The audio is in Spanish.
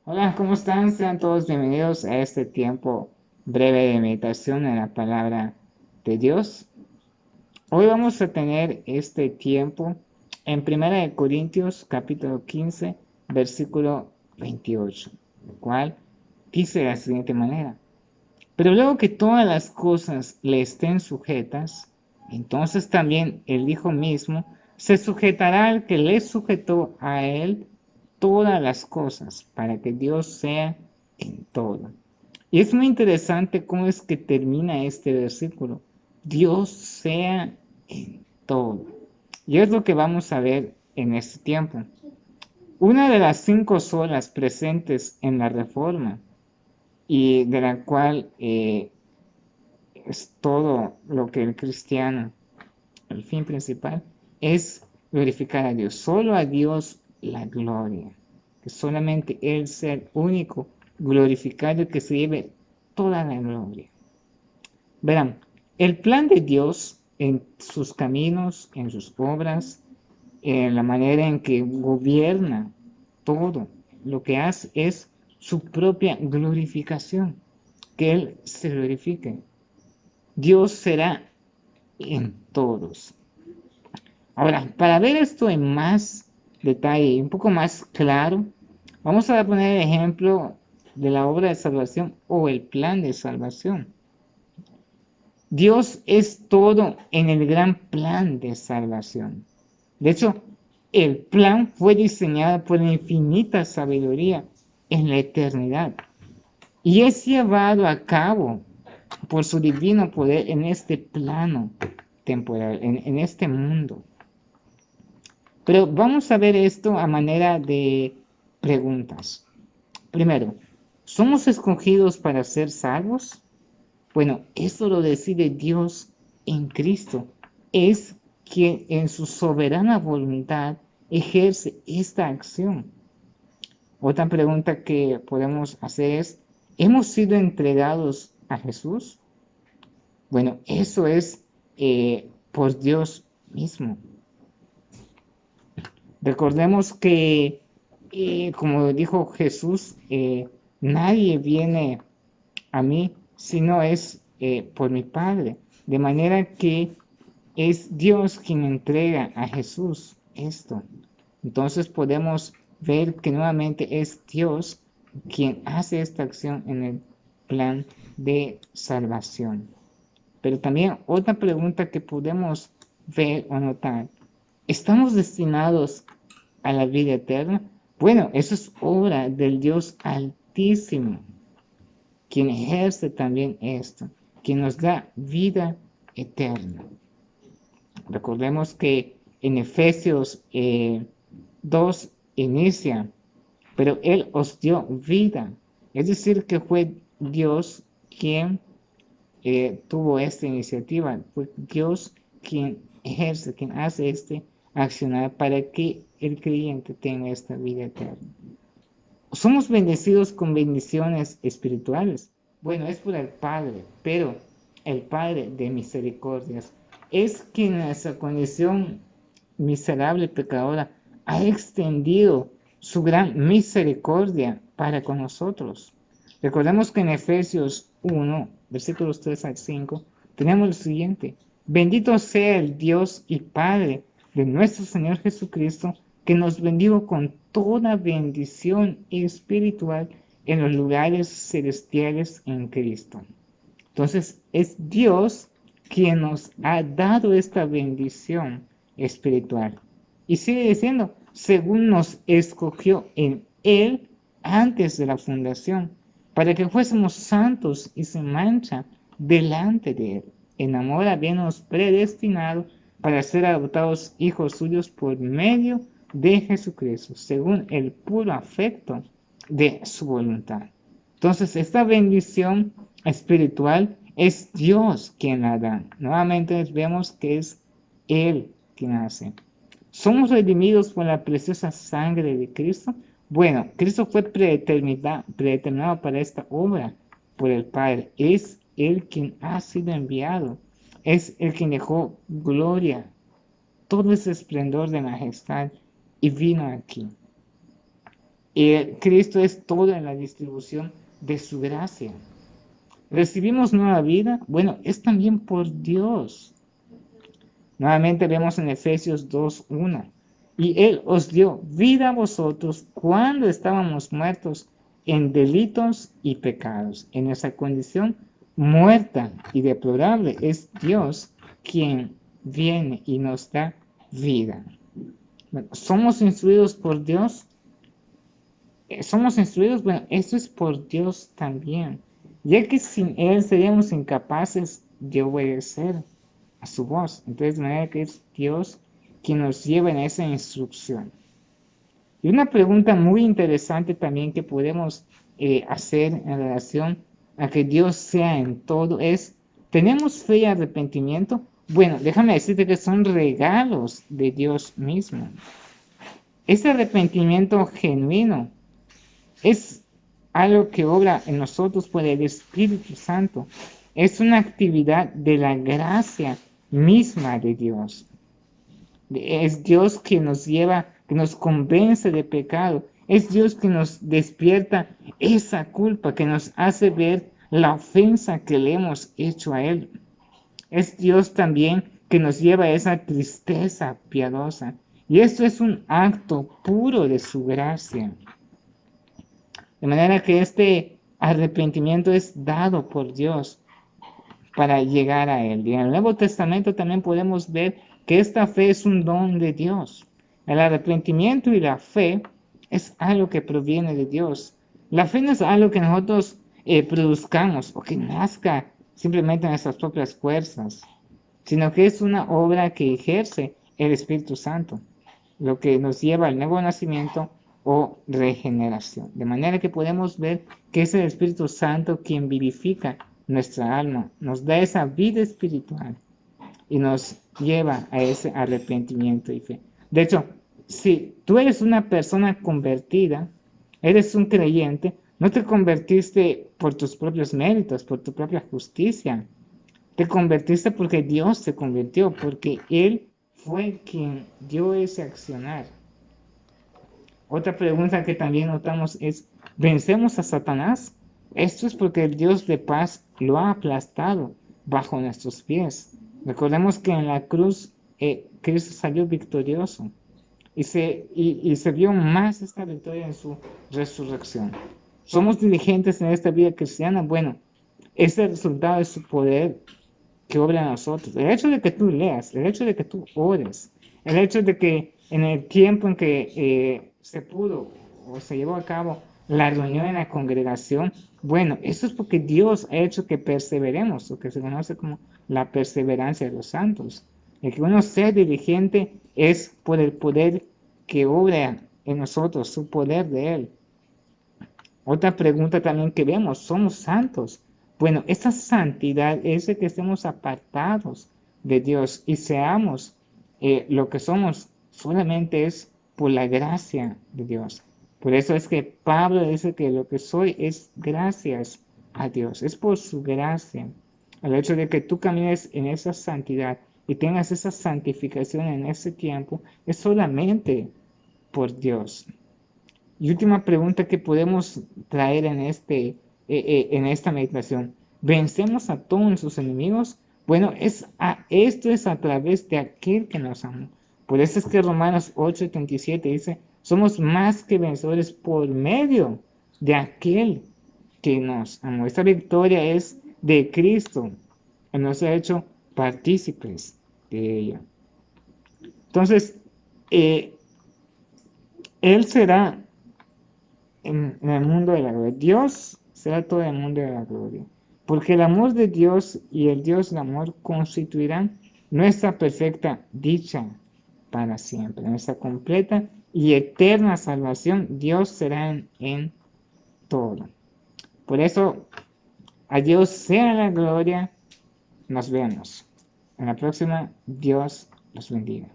Hola, ¿cómo están? Sean todos bienvenidos a este tiempo breve de meditación en la palabra de Dios. Hoy vamos a tener este tiempo en Primera de Corintios capítulo 15, versículo 28, el cual dice de la siguiente manera: pero luego que todas las cosas le estén sujetas, entonces también el Hijo mismo se sujetará al que le sujetó a él todas las cosas, para que Dios sea en todo. Y es muy interesante cómo es que termina este versículo. Dios sea en todo. Y es lo que vamos a ver en este tiempo. Una de las 5 solas presentes en la Reforma y de la cual es todo lo que el cristiano, el fin principal, es glorificar a Dios. Solo a Dios la gloria. Que solamente Él sea el único glorificado y que se lleve toda la gloria. Verán, el plan de Dios en sus caminos, en sus obras, en la manera en que gobierna todo, lo que hace es su propia glorificación, que Él se glorifique. Dios será en todos. Ahora, para ver esto en más detalle y un poco más claro, vamos a poner el ejemplo de la obra de salvación o el plan de salvación. Dios es todo en el gran plan de salvación. De hecho, el plan fue diseñado por la infinita sabiduría en la eternidad y es llevado a cabo por su divino poder en este plano temporal, en este mundo. Pero vamos a ver esto a manera de preguntas. Primero, ¿somos escogidos para ser salvos? Bueno, eso lo decide Dios en Cristo. Es quien en su soberana voluntad ejerce esta acción. Otra pregunta que podemos hacer es, ¿hemos sido entregados a Jesús? Bueno, eso es por Dios mismo. Recordemos que, como dijo Jesús, nadie viene a mí si no es por mi Padre. De manera que es Dios quien entrega a Jesús esto. Entonces podemos ver que nuevamente es Dios quien hace esta acción en el plan de salvación. Pero también otra pregunta que podemos ver o notar: ¿estamos destinados a la vida eterna? Bueno, eso es obra del Dios Altísimo, quien ejerce también esto, quien nos da vida eterna. Recordemos que en Efesios 2 inicia, pero Él os dio vida. Es decir, que fue Dios quien tuvo esta iniciativa, fue Dios quien ejerce, quien hace este accionar para que el creyente tenga esta vida eterna. Somos bendecidos con bendiciones espirituales. Bueno, es por el Padre, pero el Padre de misericordias es quien en esa condición miserable y pecadora ha extendido su gran misericordia para con nosotros. Recordemos que en Efesios 1, versículos 3 al 5, tenemos lo siguiente: bendito sea el Dios y Padre de nuestro Señor Jesucristo, que nos bendijo con toda bendición espiritual en los lugares celestiales en Cristo. Entonces es Dios quien nos ha dado esta bendición espiritual. Y sigue diciendo, según nos escogió en Él antes de la fundación, para que fuésemos santos y sin mancha delante de Él. En amor habiéndonos predestinado para ser adoptados hijos suyos por medio de Jesucristo, según el puro afecto de su voluntad. Entonces, esta bendición espiritual es Dios quien la da. Nuevamente vemos que es Él quien hace. ¿Somos redimidos por la preciosa sangre de Cristo? Bueno, Cristo fue predeterminado para esta obra por el Padre. Es Él quien ha sido enviado. Es el quien dejó gloria, todo ese esplendor de majestad y vino aquí. Cristo es todo en la distribución de su gracia. ¿Recibimos nueva vida? Bueno, es también por Dios. Nuevamente vemos en Efesios 2:1. Y Él os dio vida a vosotros cuando estábamos muertos en delitos y pecados. En esa condición muerta y deplorable es Dios quien viene y nos da vida. Bueno, ¿somos instruidos por Dios? Somos instruidos, bueno, eso es por Dios también, ya que sin Él seríamos incapaces de obedecer a su voz. Entonces, de manera que es Dios quien nos lleva en esa instrucción. Y una pregunta muy interesante también que podemos hacer en relación a que Dios sea en todo es, ¿tenemos fe y arrepentimiento? Bueno, déjame decirte que son regalos de Dios mismo. Ese arrepentimiento genuino es algo que obra en nosotros por el Espíritu Santo. Es una actividad de la gracia misma de Dios. Es Dios que nos lleva, que nos convence de pecado. Es Dios que nos despierta esa culpa, que nos hace ver la ofensa que le hemos hecho a Él. Es Dios también que nos lleva a esa tristeza piadosa. Y esto es un acto puro de su gracia. De manera que este arrepentimiento es dado por Dios para llegar a Él. Y en el Nuevo Testamento también podemos ver que esta fe es un don de Dios. El arrepentimiento y la fe es algo que proviene de Dios. La fe no es algo que nosotros produzcamos o que nazca simplemente en nuestras propias fuerzas, sino que es una obra que ejerce el Espíritu Santo, lo que nos lleva al nuevo nacimiento o regeneración. De manera que podemos ver que es el Espíritu Santo quien vivifica nuestra alma, nos da esa vida espiritual y nos lleva a ese arrepentimiento y fe. De hecho, si tú eres una persona convertida, eres un creyente, no te convertiste por tus propios méritos, por tu propia justicia. Te convertiste porque Dios te convirtió, porque Él fue quien dio ese accionar. Otra pregunta que también notamos es, ¿vencemos a Satanás? Esto es porque el Dios de paz lo ha aplastado bajo nuestros pies. Recordemos que en la cruz Cristo salió victorioso y se vio más esta victoria en su resurrección. ¿Somos diligentes en esta vida cristiana? Bueno, es el resultado de su poder que obra en nosotros. El hecho de que tú leas, el hecho de que tú ores, el hecho de que en el tiempo en que se pudo o se llevó a cabo la reunión en la congregación, bueno, eso es porque Dios ha hecho que perseveremos, lo que se conoce como la perseverancia de los santos. El que uno sea diligente es por el poder que obra en nosotros, su poder de Él. Otra pregunta también que vemos, ¿somos santos? Bueno, esa santidad es de que estemos apartados de Dios y seamos lo que somos, solamente es por la gracia de Dios. Por eso es que Pablo dice que lo que soy es gracias a Dios, es por su gracia. El hecho de que tú camines en esa santidad y tengas esa santificación en ese tiempo es solamente por Dios. Y última pregunta que podemos traer en esta meditación. ¿Vencemos a todos nuestros enemigos? Bueno, esto es a través de aquel que nos amó. Por eso es que Romanos 8:37 dice, somos más que vencedores por medio de aquel que nos amó. Esta victoria es de Cristo, y nos ha hecho partícipes de ella. Entonces, Él será en el mundo de la gloria. Dios será todo el mundo de la gloria. Porque el amor de Dios y el Dios del amor constituirán nuestra perfecta dicha para siempre. Nuestra completa y eterna salvación, Dios será en todo. Por eso, a Dios sea la gloria. Nos vemos. En la próxima, Dios los bendiga.